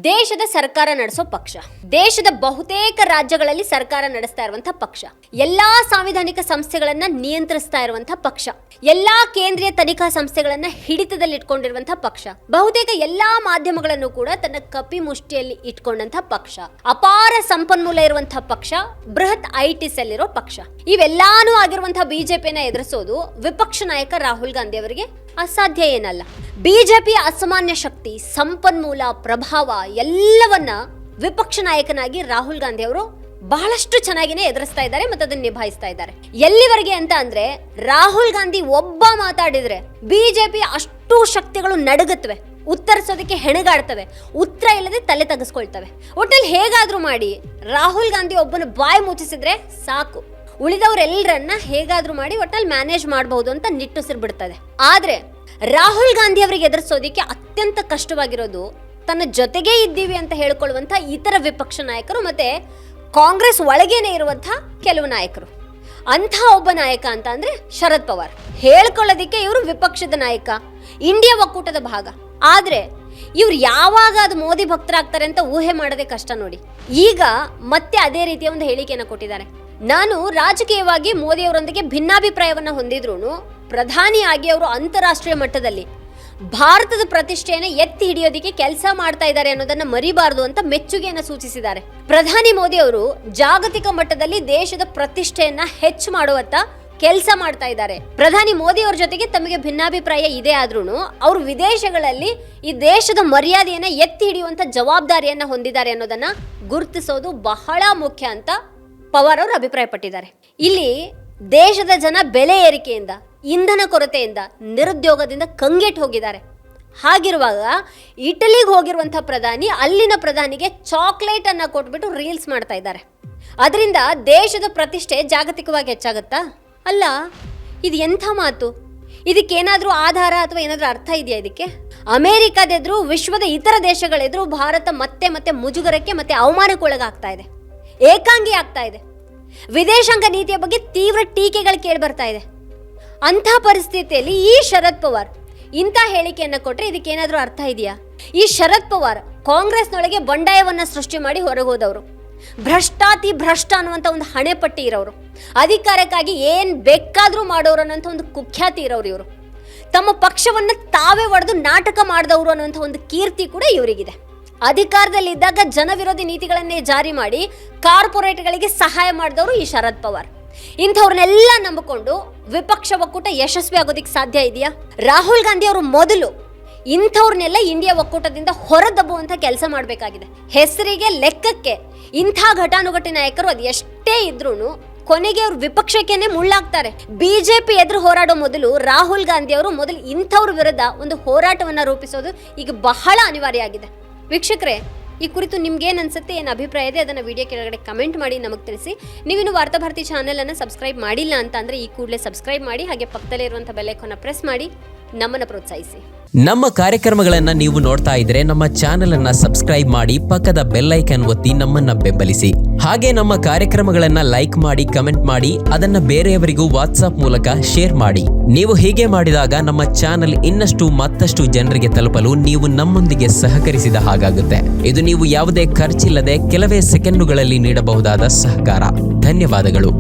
ದೇಶದ ಸರ್ಕಾರ ನಡೆಸೋ ಪಕ್ಷ, ದೇಶದ ಬಹುತೇಕ ರಾಜ್ಯಗಳಲ್ಲಿ ಸರ್ಕಾರ ನಡೆಸ್ತಾ ಇರುವಂತಹ ಪಕ್ಷ, ಎಲ್ಲಾ ಸಾಂವಿಧಾನಿಕ ಸಂಸ್ಥೆಗಳನ್ನ ನಿಯಂತ್ರಿಸ್ತಾ ಇರುವಂತಹ ಪಕ್ಷ, ಎಲ್ಲಾ ಕೇಂದ್ರೀಯ ತನಿಖಾ ಸಂಸ್ಥೆಗಳನ್ನ ಹಿಡಿತದಲ್ಲಿ ಇಟ್ಕೊಂಡಿರುವಂತಹ ಪಕ್ಷ, ಬಹುತೇಕ ಎಲ್ಲಾ ಮಾಧ್ಯಮಗಳನ್ನು ಕೂಡ ತನ್ನ ಕಪಿ ಮುಷ್ಟಿಯಲ್ಲಿ ಇಟ್ಕೊಂಡಂತಹ ಪಕ್ಷ, ಅಪಾರ ಸಂಪನ್ಮೂಲ ಇರುವಂತಹ ಪಕ್ಷ, ಬೃಹತ್ ಐಟಿ ಸೆಲ್ ಇರೋ ಪಕ್ಷ. ಇವೆಲ್ಲಾನು ಆಗಿರುವಂತಹ ಬಿಜೆಪಿನ ಎದುರಿಸೋದು ವಿಪಕ್ಷ ನಾಯಕ ರಾಹುಲ್ ಗಾಂಧಿ ಅವರಿಗೆ ಅಸಾಧ್ಯ ಏನಲ್ಲ. ಬಿಜೆಪಿಯ ಅಸಾಮಾನ್ಯ ಶಕ್ತಿ, ಸಂಪನ್ಮೂಲ, ಪ್ರಭಾವ ಎಲ್ಲವನ್ನ ವಿಪಕ್ಷ ನಾಯಕನಾಗಿ ರಾಹುಲ್ ಗಾಂಧಿ ಅವರು ಬಹಳಷ್ಟು ಚೆನ್ನಾಗಿನೇ ಎದುರಿಸ್ತಾ ಇದ್ದಾರೆ ಮತ್ತು ಅದನ್ನ ನಿಭಾಯಿಸ್ತಾ ಇದ್ದಾರೆ. ಎಲ್ಲಿವರೆಗೆ ಅಂತ ಅಂದ್ರೆ ರಾಹುಲ್ ಗಾಂಧಿ ಒಬ್ಬ ಮಾತಾಡಿದ್ರೆ ಬಿಜೆಪಿ ಅಷ್ಟು ಶಕ್ತಿಗಳು ನಡುಗುತ್ತವೆ, ಉತ್ತರಿಸೋದಕ್ಕೆ ಹೆಣಗಾಡ್ತವೆ, ಉತ್ತರ ಇಲ್ಲದೆ ತಲೆ ತಗ್ಸ್ಕೊಳ್ತವೆ. ಒಟ್ಟಲ್ಲಿ ಹೇಗಾದ್ರೂ ಮಾಡಿ ರಾಹುಲ್ ಗಾಂಧಿ ಒಬ್ಬನ ಬಾಯಿ ಮುಚ್ಚಿಸಿದ್ರೆ ಸಾಕು, ಉಳಿದವರೆಲ್ಲರನ್ನ ಹೇಗಾದ್ರೂ ಮಾಡಿ ಒಟ್ಟಲ್ಲಿ ಮ್ಯಾನೇಜ್ ಮಾಡಬಹುದು ಅಂತ ನಿಟ್ಟುಸಿರು ಬಿಡ್ತದೆ. ಆದ್ರೆ ರಾಹುಲ್ ಗಾಂಧಿ ಅವರಿಗೆ ಎದುರಿಸೋದಿಕ್ಕೆ ಅತ್ಯಂತ ಕಷ್ಟವಾಗಿರೋದು ತನ್ನ ಜೊತೆಗೇ ಇದ್ದೀವಿ ಅಂತ ಹೇಳ್ಕೊಳ್ಳುವಂಥ ಇತರ ವಿಪಕ್ಷ ನಾಯಕರು ಮತ್ತೆ ಕಾಂಗ್ರೆಸ್ ಒಳಗೇನೆ ಇರುವಂತಹ ಕೆಲವು ನಾಯಕರು. ಅಂಥ ಒಬ್ಬ ನಾಯಕ ಅಂತ ಅಂದ್ರೆ ಶರದ್ ಪವಾರ್. ಹೇಳ್ಕೊಳ್ಳೋದಿಕ್ಕೆ ಇವರು ವಿಪಕ್ಷದ ನಾಯಕ, ಇಂಡಿಯಾ ಒಕ್ಕೂಟದ ಭಾಗ. ಆದ್ರೆ ಇವ್ರು ಯಾವಾಗ ಅದು ಮೋದಿ ಭಕ್ತರಾಗ್ತಾರೆ ಅಂತ ಊಹೆ ಮಾಡೋದೇ ಕಷ್ಟ ನೋಡಿ. ಈಗ ಮತ್ತೆ ಅದೇ ರೀತಿಯ ಒಂದು ಹೇಳಿಕೆಯನ್ನು ಕೊಟ್ಟಿದ್ದಾರೆ. ನಾನು ರಾಜಕೀಯವಾಗಿ ಮೋದಿ ಅವರೊಂದಿಗೆ ಭಿನ್ನಾಭಿಪ್ರಾಯವನ್ನ ಹೊಂದಿದ್ರು ಪ್ರಧಾನಿಯಾಗಿ ಅವರು ಅಂತಾರಾಷ್ಟ್ರೀಯ ಮಟ್ಟದಲ್ಲಿ ಭಾರತದ ಪ್ರತಿಷ್ಠೆಯನ್ನು ಎತ್ತಿ ಹಿಡಿಯೋದಕ್ಕೆ ಕೆಲಸ ಮಾಡ್ತಾ ಇದ್ದಾರೆ ಅನ್ನೋದನ್ನ ಮರಿಬಾರದು ಅಂತ ಮೆಚ್ಚುಗೆಯನ್ನು ಸೂಚಿಸಿದ್ದಾರೆ. ಪ್ರಧಾನಿ ಮೋದಿ ಅವರು ಜಾಗತಿಕ ಮಟ್ಟದಲ್ಲಿ ದೇಶದ ಪ್ರತಿಷ್ಠೆಯನ್ನ ಹೆಚ್ಚು ಮಾಡುವತ್ತ ಕೆಲಸ ಮಾಡ್ತಾ ಇದ್ದಾರೆ. ಪ್ರಧಾನಿ ಮೋದಿ ಅವ್ರ ಜೊತೆಗೆ ತಮಗೆ ಭಿನ್ನಾಭಿಪ್ರಾಯ ಇದೆ ಆದ್ರೂ ಅವರು ವಿದೇಶಗಳಲ್ಲಿ ಈ ದೇಶದ ಮರ್ಯಾದೆಯನ್ನ ಎತ್ತಿ ಹಿಡಿಯುವಂತ ಜವಾಬ್ದಾರಿಯನ್ನ ಹೊಂದಿದ್ದಾರೆ ಅನ್ನೋದನ್ನ ಗುರುತಿಸೋದು ಬಹಳ ಮುಖ್ಯ ಅಂತ ಪವಾರ್ ಅವರು ಅಭಿಪ್ರಾಯಪಟ್ಟಿದ್ದಾರೆ. ಇಲ್ಲಿ ದೇಶದ ಜನ ಬೆಲೆ ಏರಿಕೆಯಿಂದ, ಇಂಧನ ಕೊರತೆಯಿಂದ, ನಿರುದ್ಯೋಗದಿಂದ ಕಂಗೆಟ್ಟು ಹೋಗಿದ್ದಾರೆ. ಹಾಗಿರುವಾಗ ಇಟಲಿಗೆ ಹೋಗಿರುವಂತಹ ಪ್ರಧಾನಿ ಅಲ್ಲಿನ ಪ್ರಧಾನಿಗೆ ಚಾಕ್ಲೇಟ್ ಅನ್ನ ಕೊಟ್ಬಿಟ್ಟು ರೀಲ್ಸ್ ಮಾಡ್ತಾ ಇದ್ದಾರೆ. ಅದರಿಂದ ದೇಶದ ಪ್ರತಿಷ್ಠೆ ಜಾಗತಿಕವಾಗಿ ಹೆಚ್ಚಾಗುತ್ತಾ? ಅಲ್ಲ, ಇದು ಎಂಥ ಮಾತು? ಇದಕ್ಕೇನಾದ್ರೂ ಆಧಾರ ಅಥವಾ ಏನಾದ್ರೂ ಅರ್ಥ ಇದೆಯಾ ಇದಕ್ಕೆ? ಅಮೆರಿಕದೆದುರು, ವಿಶ್ವದ ಇತರ ದೇಶಗಳೆದುರು ಭಾರತ ಮತ್ತೆ ಮತ್ತೆ ಮುಜುಗರಕ್ಕೆ ಮತ್ತೆ ಅವಮಾನಕ್ಕೊಳಗಾಗ್ತಾ ಇದೆ, ಏಕಾಂಗಿ ಆಗ್ತಾ ಇದೆ. ವಿದೇಶಾಂಗ ನೀತಿಯ ಬಗ್ಗೆ ತೀವ್ರ ಟೀಕೆಗಳು ಕೇಳಿ ಬರ್ತಾ ಇದೆ. ಅಂಥ ಪರಿಸ್ಥಿತಿಯಲ್ಲಿ ಈ ಶರದ್ ಪವಾರ್ ಇಂಥ ಹೇಳಿಕೆಯನ್ನ ಕೊಟ್ರೆ ಇದಕ್ಕೇನಾದ್ರೂ ಅರ್ಥ ಇದೆಯಾ? ಈ ಶರದ್ ಪವಾರ್ ಕಾಂಗ್ರೆಸ್ನೊಳಗೆ ಬಂಡಾಯವನ್ನ ಸೃಷ್ಟಿ ಮಾಡಿ ಹೊರಗೋದವರು, ಭ್ರಷ್ಟಾತಿ ಭ್ರಷ್ಟ ಅನ್ನುವಂಥ ಒಂದು ಹಣೆಪಟ್ಟಿ ಇರೋರು, ಅಧಿಕಾರಕ್ಕಾಗಿ ಏನ್ ಬೇಕಾದ್ರೂ ಮಾಡೋರು ಅನ್ನೋಂಥ ಒಂದು ಕುಖ್ಯಾತಿ ಇರೋರು ಇವರು. ತಮ್ಮ ಪಕ್ಷವನ್ನ ತಾವೇ ಒಡೆದು ನಾಟಕ ಮಾಡಿದವರು ಅನ್ನುವಂಥ ಒಂದು ಕೀರ್ತಿ ಕೂಡ ಇವರಿಗಿದೆ. ಅಧಿಕಾರದಲ್ಲಿದ್ದಾಗ ಜನವಿರೋಧಿ ನೀತಿಗಳನ್ನೇ ಜಾರಿ ಮಾಡಿ ಕಾರ್ಪೊರೇಟ್ಗಳಿಗೆ ಸಹಾಯ ಮಾಡಿದವರು ಈ ಶರದ್ ಪವಾರ್. ಇಂಥವ್ರನ್ನೆಲ್ಲ ನಂಬಿಕೊಂಡು ವಿಪಕ್ಷ ಒಕ್ಕೂಟ ಯಶಸ್ವಿ ಆಗೋದಿಕ್ಕೆ ಸಾಧ್ಯ ಇದೆಯಾ? ರಾಹುಲ್ ಗಾಂಧಿ ಅವರು ಮೊದಲು ಇಂಥವ್ರನ್ನೆಲ್ಲ ಇಂಡಿಯಾ ಒಕ್ಕೂಟದಿಂದ ಹೊರದಬ್ಬುವಂತ ಕೆಲಸ ಮಾಡಬೇಕಾಗಿದೆ. ಹೆಸರಿಗೆ, ಲೆಕ್ಕಕ್ಕೆ ಇಂಥ ಘಟಾನುಘಟಿ ನಾಯಕರು ಅದು ಎಷ್ಟೇ ಇದ್ರೂ ಕೊನೆಗೆ ಅವರು ವಿಪಕ್ಷಕ್ಕೇನೆ ಮುಳ್ಳಾಗ್ತಾರೆ. ಬಿಜೆಪಿ ಎದುರು ಹೋರಾಡೋ ಮೊದಲು ರಾಹುಲ್ ಗಾಂಧಿ ಅವರು ಮೊದಲು ಇಂಥವ್ರ ವಿರುದ್ಧ ಒಂದು ಹೋರಾಟವನ್ನ ರೂಪಿಸೋದು ಈಗ ಬಹಳ ಅನಿವಾರ್ಯ ಆಗಿದೆ. ವೀಕ್ಷಕರೇ, ಈ ಕುರಿತು ನಿಮ್ಗೇನು ಅನ್ಸುತ್ತೆ, ಏನು ಅಭಿಪ್ರಾಯ ಇದೆ ಅದನ್ನು ವಿಡಿಯೋ ಕೆಳಗಡೆ ಕಮೆಂಟ್ ಮಾಡಿ ನಮಗೆ ತಿಳಿಸಿ. ನೀವಿನ್ನು ವಾರ್ತಾಭಾರತಿ ಚಾನೆಲನ್ನು ಸಬ್ಸ್ಕ್ರೈಬ್ ಮಾಡಿಲ್ಲ ಅಂತ ಅಂದರೆ ಈ ಕೂಡಲೇ ಸಬ್ಸ್ಕ್ರೈಬ್ ಮಾಡಿ, ಹಾಗೆ ಪಕ್ಕದಲ್ಲೇ ಇರುವಂಥ ಬೆಲ್ ಐಕಾನ್ನ ಪ್ರೆಸ್ ಮಾಡಿ ನಮ್ಮನ್ನು ಪ್ರೋತ್ಸಾಹಿಸಿ. ನಮ್ಮ ಕಾರ್ಯಕ್ರಮಗಳನ್ನು ನೀವು ನೋಡ್ತಾ ಇದ್ರೆ ನಮ್ಮ ಚಾನೆಲ್ ಅನ್ನ ಸಬ್ಸ್ಕ್ರೈಬ್ ಮಾಡಿ, ಪಕ್ಕದ ಬೆಲ್ ಐಕಾನ್ ಒತ್ತಿ ನಮ್ಮನ್ನ ಬೆಂಬಲಿಸಿ. ಹಾಗೆ ನಮ್ಮ ಕಾರ್ಯಕ್ರಮಗಳನ್ನ ಲೈಕ್ ಮಾಡಿ, ಕಮೆಂಟ್ ಮಾಡಿ, ಅದನ್ನ ಬೇರೆಯವರಿಗೂ ವಾಟ್ಸ್ಆಪ್ ಮೂಲಕ ಶೇರ್ ಮಾಡಿ. ನೀವು ಹೀಗೆ ಮಾಡಿದಾಗ ನಮ್ಮ ಚಾನೆಲ್ ಇನ್ನಷ್ಟು ಮತ್ತಷ್ಟು ಜನರಿಗೆ ತಲುಪಲು ನೀವು ನಮ್ಮೊಂದಿಗೆ ಸಹಕರಿಸಿದ ಹಾಗಾಗುತ್ತೆ. ಇದು ನೀವು ಯಾವುದೇ ಖರ್ಚಿಲ್ಲದೆ ಕೆಲವೇ ಸೆಕೆಂಡುಗಳಲ್ಲಿ ನೀಡಬಹುದಾದ ಸಹಕಾರ. ಧನ್ಯವಾದಗಳು.